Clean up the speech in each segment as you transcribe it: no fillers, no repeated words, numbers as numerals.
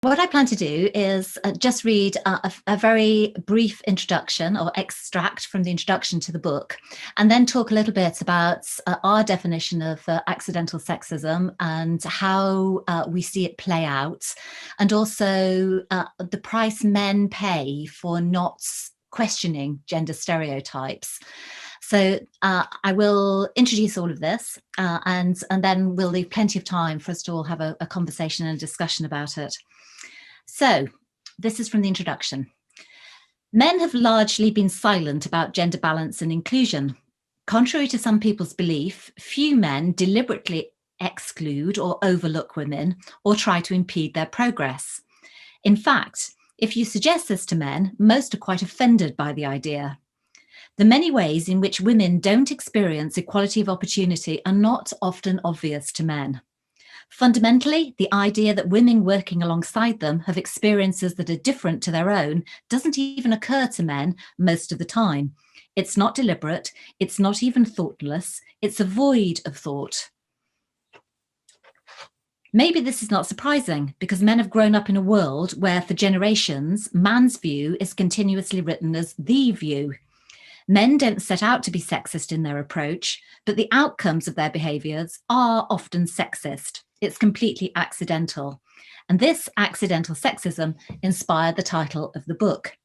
What I plan to do is just read a very brief introduction or extract from the introduction to the book, and then talk a little bit about our definition of accidental sexism and how we see it play out, and also the price men pay for not questioning gender stereotypes. So I will introduce all of this and then we'll leave plenty of time for us to all have a conversation and a discussion about it. So this is from the introduction. Men have largely been silent about gender balance and inclusion. Contrary to some people's belief, few men deliberately exclude or overlook women or try to impede their progress. In fact, if you suggest this to men, most are quite offended by the idea. The many ways in which women don't experience equality of opportunity are not often obvious to men. Fundamentally, the idea that women working alongside them have experiences that are different to their own doesn't even occur to men most of the time. It's not deliberate, it's not even thoughtless, it's a void of thought. Maybe this is not surprising because men have grown up in a world where for generations, man's view is continuously written as the view. Men don't set out to be sexist in their approach, but the outcomes of their behaviours are often sexist. It's completely accidental. And this accidental sexism inspired the title of the book.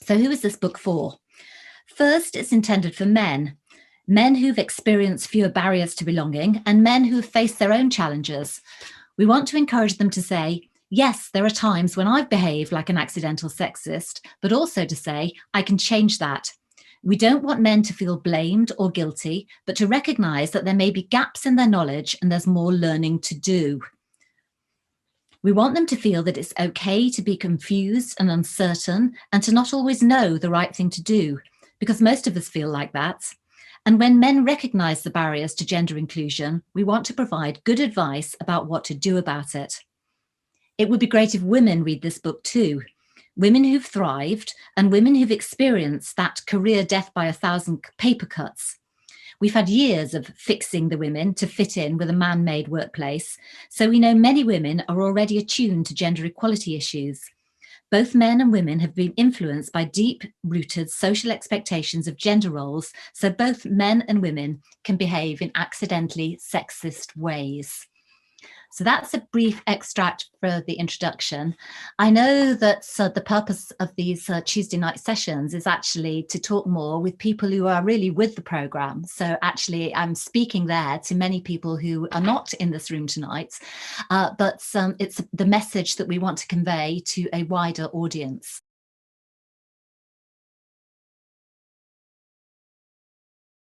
So who is this book for? First, it's intended for men who've experienced fewer barriers to belonging and men who have faced their own challenges. We want to encourage them to say, yes, there are times when I've behaved like an accidental sexist, but also to say, I can change that. We don't want men to feel blamed or guilty, but to recognise that there may be gaps in their knowledge and there's more learning to do. We want them to feel that it's okay to be confused and uncertain and to not always know the right thing to do, because most of us feel like that. And when men recognise the barriers to gender inclusion, we want to provide good advice about what to do about it. It would be great if women read this book too. Women who've thrived and women who've experienced that career death by 1,000 paper cuts. We've had years of fixing the women to fit in with a man-made workplace, so we know many women are already attuned to gender equality issues. Both men and women have been influenced by deep-rooted social expectations of gender roles, so both men and women can behave in accidentally sexist ways. So that's a brief extract for the introduction. I know that the purpose of these Tuesday night sessions is actually to talk more with people who are really with the programme. So actually I'm speaking there to many people who are not in this room tonight, but it's the message that we want to convey to a wider audience.